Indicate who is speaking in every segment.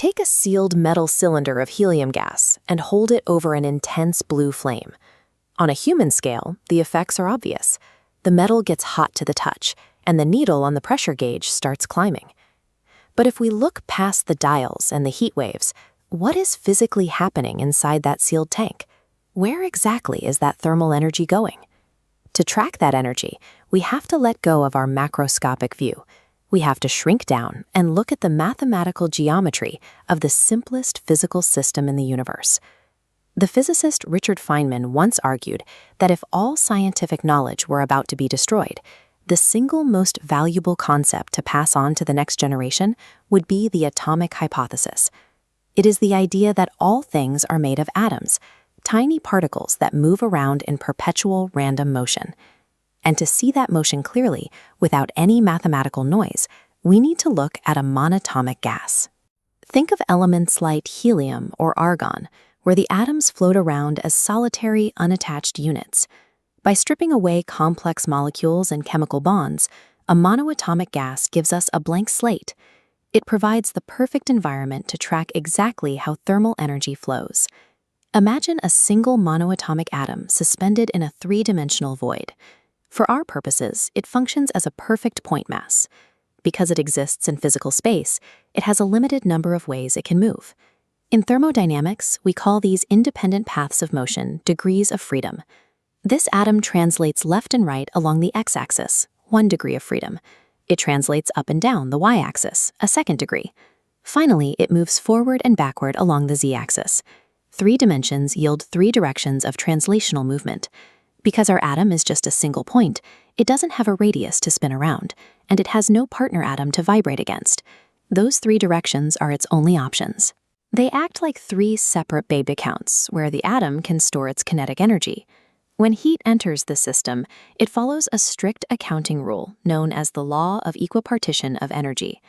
Speaker 1: Take a sealed metal cylinder of helium gas and hold it over an intense blue flame. On a human scale, the effects are obvious. The metal gets hot to the touch, and the needle on the pressure gauge starts climbing. But if we look past the dials and the heat waves, what is physically happening inside that sealed tank? Where exactly is that thermal energy going? To track that energy, we have to let go of our macroscopic view. We have to shrink down and look at the mathematical geometry of the simplest physical system in the universe. The physicist Richard Feynman once argued that if all scientific knowledge were about to be destroyed, the single most valuable concept to pass on to the next generation would be the atomic hypothesis. It is the idea that all things are made of atoms, tiny particles that move around in perpetual random motion. And to see that motion clearly, without any mathematical noise, we need to look at a monatomic gas. Think of elements like helium or argon, where the atoms float around as solitary, unattached units. By stripping away complex molecules and chemical bonds, a monoatomic gas gives us a blank slate. It provides the perfect environment to track exactly how thermal energy flows. Imagine a single monoatomic atom suspended in a three-dimensional void. For our purposes, it functions as a perfect point mass. Because it exists in physical space, it has a limited number of ways it can move. In thermodynamics, we call these independent paths of motion degrees of freedom. This atom translates left and right along the x-axis, 1 degree of freedom. It translates up and down the y-axis, a 2nd degree. Finally, it moves forward and backward along the z-axis. 3 dimensions yield 3 directions of translational movement. Because our atom is just a single point, it doesn't have a radius to spin around, and it has no partner atom to vibrate against. Those 3 directions are its only options. They act like 3 separate bank accounts, where the atom can store its kinetic energy. When heat enters the system, it follows a strict accounting rule known as the law of equipartition of energy.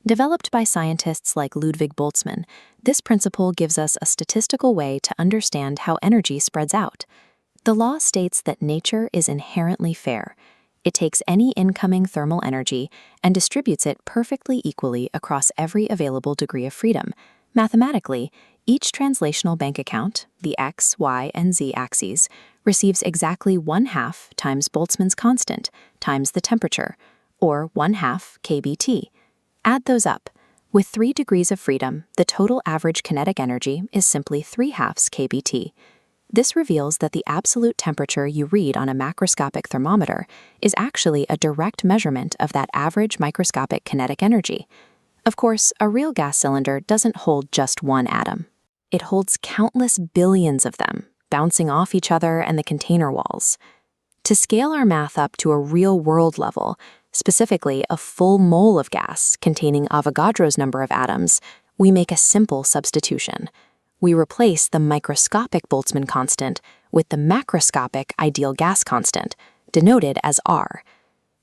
Speaker 1: Developed by scientists like Ludwig Boltzmann, this principle gives us a statistical way to understand how energy spreads out. The law states that nature is inherently fair. It takes any incoming thermal energy and distributes it perfectly equally across every available degree of freedom. Mathematically, each translational bank account, the x, y, and z axes, receives exactly 1/2 times Boltzmann's constant times the temperature, or 1/2 kBT. Add those up. With 3 degrees of freedom, the total average kinetic energy is simply 3/2 kBT. This reveals that the absolute temperature you read on a macroscopic thermometer is actually a direct measurement of that average microscopic kinetic energy. Of course, a real gas cylinder doesn't hold just one atom. It holds countless billions of them, bouncing off each other and the container walls. To scale our math up to a real-world level, specifically a full mole of gas containing Avogadro's number of atoms, we make a simple substitution. We replace the microscopic Boltzmann constant with the macroscopic ideal gas constant, denoted as R.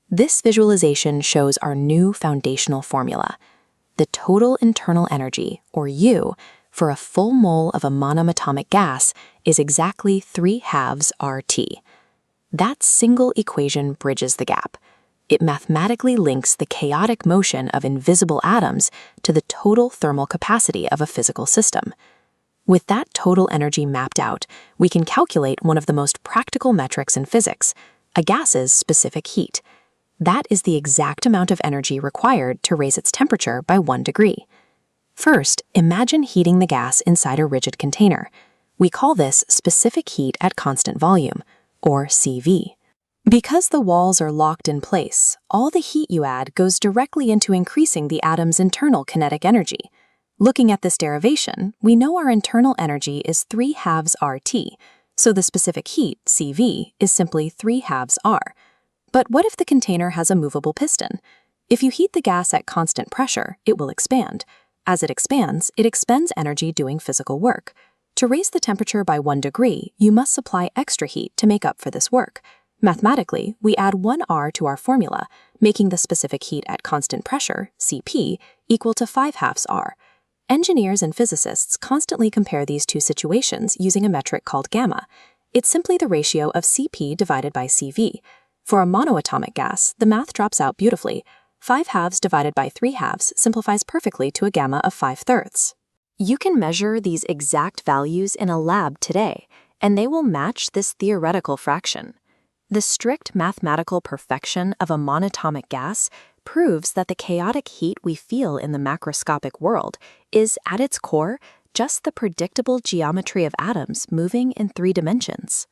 Speaker 1: This visualization shows our new foundational formula. The total internal energy, or U, for a full mole of a monoatomic gas is exactly 3/2 RT. That single equation bridges the gap. It mathematically links the chaotic motion of invisible atoms to the total thermal capacity of a physical system. With that total energy mapped out, we can calculate one of the most practical metrics in physics, a gas's specific heat. That is the exact amount of energy required to raise its temperature by 1 degree. First, imagine heating the gas inside a rigid container. We call this specific heat at constant volume, or CV. Because the walls are locked in place, all the heat you add goes directly into increasing the atom's internal kinetic energy. Looking at this derivation, we know our internal energy is 3/2 RT, so the specific heat, CV, is simply 3/2 R. But what if the container has a movable piston? If you heat the gas at constant pressure, it will expand. As it expands, it expends energy doing physical work. To raise the temperature by 1 degree, you must supply extra heat to make up for this work. Mathematically, we add 1 R to our formula, making the specific heat at constant pressure, CP, equal to 5/2 R. Engineers and physicists constantly compare these two situations using a metric called gamma. It's simply the ratio of CP divided by CV. For a monoatomic gas, the math drops out beautifully. 5 halves divided by 3 halves simplifies perfectly to a gamma of 5/3. You can measure these exact values in a lab today, and they will match this theoretical fraction. The strict mathematical perfection of a monatomic gas proves that the chaotic heat we feel in the macroscopic world is, at its core, just the predictable geometry of atoms moving in 3 dimensions.